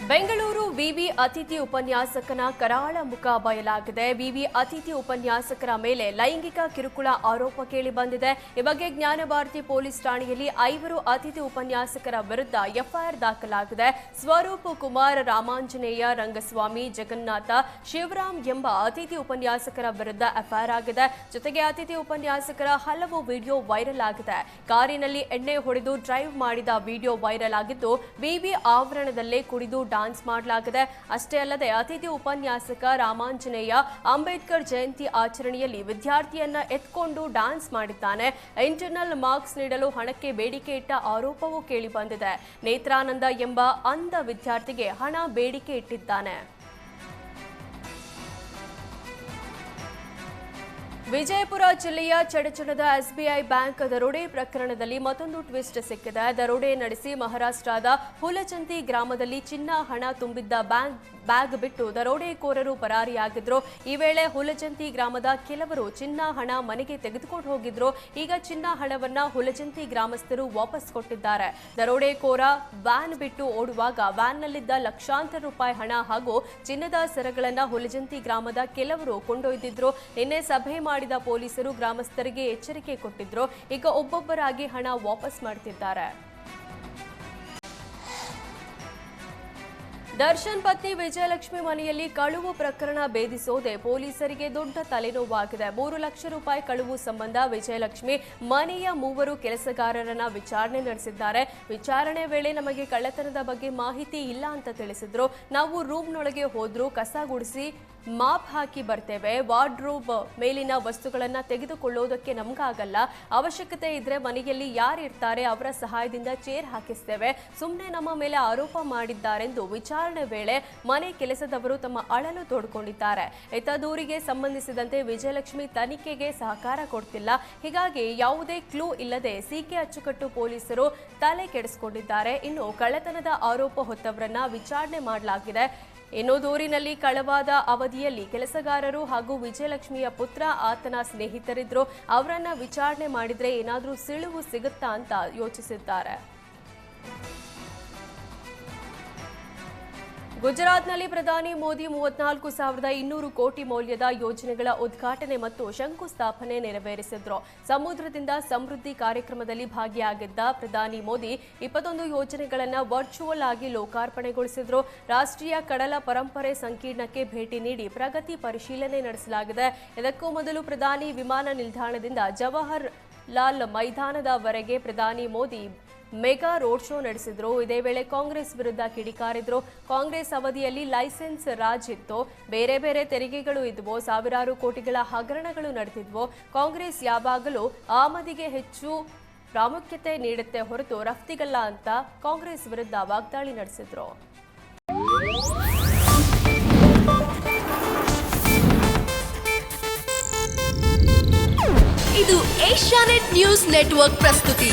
ಬೆಂಗಳೂರು ವಿವಿ ಅತಿಥಿ ಉಪನ್ಯಾಸಕನ ಕರಾಳ ಮುಖ ಬಯಲಾಗಿದೆ. ವಿವಿ ಅತಿಥಿ ಉಪನ್ಯಾಸಕರ ಮೇಲೆ ಲೈಂಗಿಕ ಕಿರುಕುಳ ಆರೋಪ ಕೇಳಿ ಬಂದಿದೆ. ಈ ಬಗ್ಗೆ ಜ್ಞಾನಭಾರತಿ ಪೊಲೀಸ್ ಠಾಣೆಯಲ್ಲಿ 5 ಅತಿಥಿ ಉಪನ್ಯಾಸಕರ ವಿರುದ್ಧ ಎಫ್ಐಆರ್ ದಾಖಲಾಗಿದೆ. ಸ್ವರೂಪ್ ಕುಮಾರ್, ರಾಮಾಂಜನೇಯ, ರಂಗಸ್ವಾಮಿ, ಜಗನ್ನಾಥ, ಶಿವರಾಮ್ ಎಂಬ ಅತಿಥಿ ಉಪನ್ಯಾಸಕರ ವಿರುದ್ಧ ಎಫ್ಐಆರ್ ಆಗಿದೆ. ಜೊತೆಗೆ ಅತಿಥಿ ಉಪನ್ಯಾಸಕರ ಹಲವು ವಿಡಿಯೋ ವೈರಲ್ ಆಗಿದೆ. ಕಾರಿನಲ್ಲಿ ಎಣ್ಣೆ ಹೊಡೆದು ಡ್ರೈವ್ ಮಾಡಿದ ವಿಡಿಯೋ ವೈರಲ್ ಆಗಿದ್ದು, ವಿವಿ ಆವರಣದಲ್ಲೇ ಕುಡಿದು ಡಾನ್ಸ್ ಮಾಡಲಾಗಿದೆ. ಅಷ್ಟೇ ಅಲ್ಲದೆ ಅತಿಥಿ ಉಪನ್ಯಾಸಕ ರಾಮಾಂಜನೇಯ ಅಂಬೇಡ್ಕರ್ ಜಯಂತಿ ಆಚರಣೆಯಲ್ಲಿ ವಿದ್ಯಾರ್ಥಿಯನ್ನ ಎತ್ಕೊಂಡು ಡಾನ್ಸ್ ಮಾಡಿದ್ದಾನೆ. ಇಂಟರ್ನಲ್ ಮಾರ್ಕ್ಸ್ ನೀಡಲು ಹಣಕ್ಕೆ ಬೇಡಿಕೆ ಇಟ್ಟ ಆರೋಪವೂ ಕೇಳಿಬಂದಿದೆ. ನೇತ್ರಾನಂದ ಎಂಬ ಅಂಧ ವಿದ್ಯಾರ್ಥಿಗೆ ಹಣ ಬೇಡಿಕೆ ಇಟ್ಟಿದ್ದಾನೆ. ವಿಜಯಪುರ ಜಿಲ್ಲೆಯ ಚಡಚಣದ ಎಸ್ಬಿಐ ಬ್ಯಾಂಕ್ ದರೋಡೆ ಪ್ರಕರಣದಲ್ಲಿ ಮತ್ತೊಂದು ಟ್ವಿಸ್ಟ್ ಸಿಕ್ಕಿದೆ. ದರೋಡೆ ನಡೆಸಿ ಮಹಾರಾಷ್ಟ್ರದ ಹುಲಚಂತಿ ಗ್ರಾಮದಲ್ಲಿ ಚಿನ್ನ, ಹಣ ತುಂಬಿದ್ದ ಬ್ಯಾಗ್ ಬಿಟ್ಟು ದರೋಡೆಕೋರರು ಪರಾರಿಯಾಗಿದ್ರು. ಈ ವೇಳೆ ಹುಲಚಂತಿ ಗ್ರಾಮದ ಕೆಲವರು ಚಿನ್ನ, ಹಣ ಮನೆಗೆ ತೆಗೆದುಕೊಂಡು ಹೋಗಿದ್ರು. ಈಗ ಚಿನ್ನ, ಹಣವನ್ನ ಹುಲಚಂತಿ ಗ್ರಾಮಸ್ಥರು ವಾಪಸ್ ಕೊಟ್ಟಿದ್ದಾರೆ. ದರೋಡೆಕೋರ ವ್ಯಾನ್ ಬಿಟ್ಟು ಓಡುವಾಗ ವ್ಯಾನ್ನಲ್ಲಿದ್ದ ಲಕ್ಷಾಂತರ ರೂಪಾಯಿ ಹಣ ಹಾಗೂ ಚಿನ್ನದ ಸರಗಳನ್ನ ಹುಲಚಂತಿ ಗ್ರಾಮದ ಕೆಲವರು ಕೊಂಡೊಯ್ದಿದ್ರು. ನಿನ್ನೆ ಸಭೆ ಮಾಡಿದ ಪೊಲೀಸರು ಗ್ರಾಮಸ್ಥರಿಗೆ ಎಚ್ಚರಿಕೆ ಕೊಟ್ಟಿದ್ರು. ಈಗ ಒಬ್ಬೊಬ್ಬರಾಗಿ ಹಣ ವಾಪಸ್ ಮಾಡ್ತಿದ್ದಾರೆ. ದರ್ಶನ್ ಪತ್ನಿ ವಿಜಯಲಕ್ಷ್ಮಿ ಮನೆಯಲ್ಲಿ ಕಳುವು ಪ್ರಕರಣ ಭೇದಿಸೋದೆ ಪೊಲೀಸರಿಗೆ ದೊಡ್ಡ ತಲೆನೋವಾಗಿದೆ. 3 ಲಕ್ಷ ರೂಪಾಯಿ ಕಳುವು ಸಂಬಂಧ ವಿಜಯಲಕ್ಷ್ಮಿ ಮನೆಯ 3 ಕೆಲಸಗಾರರನ್ನ ವಿಚಾರಣೆ ನಡೆಸಿದ್ದಾರೆ. ವಿಚಾರಣೆ ವೇಳೆ ನಮಗೆ ಕಳ್ಳತನದ ಬಗ್ಗೆ ಮಾಹಿತಿ ಇಲ್ಲ ಅಂತ ತಿಳಿಸಿದ್ರು. ನಾವು ರೂಮ್ನೊಳಗೆ ಹೋದ್ರು, ಕಸ ಗುಡಿಸಿ ಮಾಪ್ ಹಾಕಿ ಬರ್ತೇವೆ. ವಾರ್ಡ್ರೋಬ್ ಮೇಲಿನ ವಸ್ತುಗಳನ್ನ ತೆಗೆದುಕೊಳ್ಳೋದಕ್ಕೆ ನಮಗಾಗಲ್ಲ. ಅವಶ್ಯಕತೆ ಇದ್ರೆ ಮನೆಯಲ್ಲಿ ಯಾರಿರ್ತಾರೆ ಅವರ ಸಹಾಯದಿಂದ ಚೇರ್ ಹಾಕಿಸ್ತೇವೆ. ಸುಮ್ಮನೆ ನಮ್ಮ ಮೇಲೆ ಆರೋಪ ಮಾಡಿದ್ದಾರೆಂದು ವಿಚಾರಣೆ ವೇಳೆ ಮನೆ ಕೆಲಸದವರು ತಮ್ಮ ಅಳಲು ತೋಡ್ಕೊಂಡಿದ್ದಾರೆ. ಇತ್ತ ದೂರಿಗೆ ಸಂಬಂಧಿಸಿದಂತೆ ವಿಜಯಲಕ್ಷ್ಮಿ ತನಿಖೆಗೆ ಸಹಕಾರ ಕೊಡ್ತಿಲ್ಲ. ಹೀಗಾಗಿ ಯಾವುದೇ ಕ್ಲೂ ಇಲ್ಲದೆ ಸಿಕೆ ಅಚ್ಚುಕಟ್ಟು ಪೊಲೀಸರು ತಲೆ ಕೆಡಿಸಿಕೊಂಡಿದ್ದಾರೆ. ಇನ್ನು ಕಳ್ಳತನದ ಆರೋಪ ಹೊತ್ತವರನ್ನ ವಿಚಾರಣೆ ಮಾಡಲಾಗಿದೆ. ಇನ್ನು ದೂರಿನಲ್ಲಿ ಕಳವಾದ ಅವಧಿಯಲ್ಲಿ ಕೆಲಸಗಾರರು ಹಾಗೂ ವಿಜಯಲಕ್ಷ್ಮಿಯ ಪುತ್ರ, ಆತನ ಸ್ನೇಹಿತರಿದ್ರು. ಅವರನ್ನ ವಿಚಾರಣೆ ಮಾಡಿದ್ರೆ ಏನಾದ್ರೂ ಸುಳಿವು ಸಿಗುತ್ತಾ ಅಂತ ಯೋಚಿಸಿದ್ದಾರೆ. ಗುಜರಾತ್ನಲ್ಲಿ ಪ್ರಧಾನಿ ಮೋದಿ 34,200 ಕೋಟಿ ಮೌಲ್ಯದ ಯೋಜನೆಗಳ ಉದ್ಘಾಟನೆ ಮತ್ತು ಶಂಕುಸ್ಥಾಪನೆ ನೆರವೇರಿಸಿದ್ರು. ಸಮುದ್ರದಿಂದ ಸಮೃದ್ಧಿ ಕಾರ್ಯಕ್ರಮದಲ್ಲಿ ಭಾಗಿಯಾಗಿದ್ದ ಪ್ರಧಾನಿ ಮೋದಿ 21 ಯೋಜನೆಗಳನ್ನು ವರ್ಚುವಲ್ ಆಗಿ ಲೋಕಾರ್ಪಣೆಗೊಳಿಸಿದ್ರು. ರಾಷ್ಟ್ರೀಯ ಕಡಲ ಪರಂಪರೆ ಸಂಕೀರ್ಣಕ್ಕೆ ಭೇಟಿ ನೀಡಿ ಪ್ರಗತಿ ಪರಿಶೀಲನೆ ನಡೆಸಲಾಗಿದೆ. ಇದಕ್ಕೂ ಮೊದಲು ಪ್ರಧಾನಿ ವಿಮಾನ ನಿಲ್ದಾಣದಿಂದ ಜವಾಹರ್ ಲಾಲ್ ಮೈದಾನದವರೆಗೆ ಪ್ರಧಾನಿ ಮೋದಿ ಮೆಗಾ ರೋಡ್ ಶೋ ನಡೆಸಿದ್ರು. ಇದೇ ವೇಳೆ ಕಾಂಗ್ರೆಸ್ ವಿರುದ್ಧ ಕಿಡಿಕಾರಿದ್ರು. ಕಾಂಗ್ರೆಸ್ ಅವಧಿಯಲ್ಲಿ ಲೈಸೆನ್ಸ್ ರಾಜ್ ಇತ್ತು, ಬೇರೆ ಬೇರೆ ತೆರಿಗೆಗಳು ಇದ್ವು, ಸಾವಿರಾರು ಕೋಟಿಗಳ ಹಗರಣಗಳು ನಡೆದಿದ್ವು. ಕಾಂಗ್ರೆಸ್ ಯಾವಾಗಲೂ ಆಮದಿಗೆ ಹೆಚ್ಚು ಪ್ರಾಮುಖ್ಯತೆ ನೀಡುತ್ತೆ ಹೊರತು ರಫ್ತಿಗಲ್ಲ ಅಂತ ಕಾಂಗ್ರೆಸ್ ವಿರುದ್ಧ ವಾಗ್ದಾಳಿ ನಡೆಸಿದ್ರು. ಇದು ಏಷ್ಯಾನೆಟ್ ನ್ಯೂಸ್ ನೆಟ್ವರ್ಕ್ ಪ್ರಸ್ತುತಿ.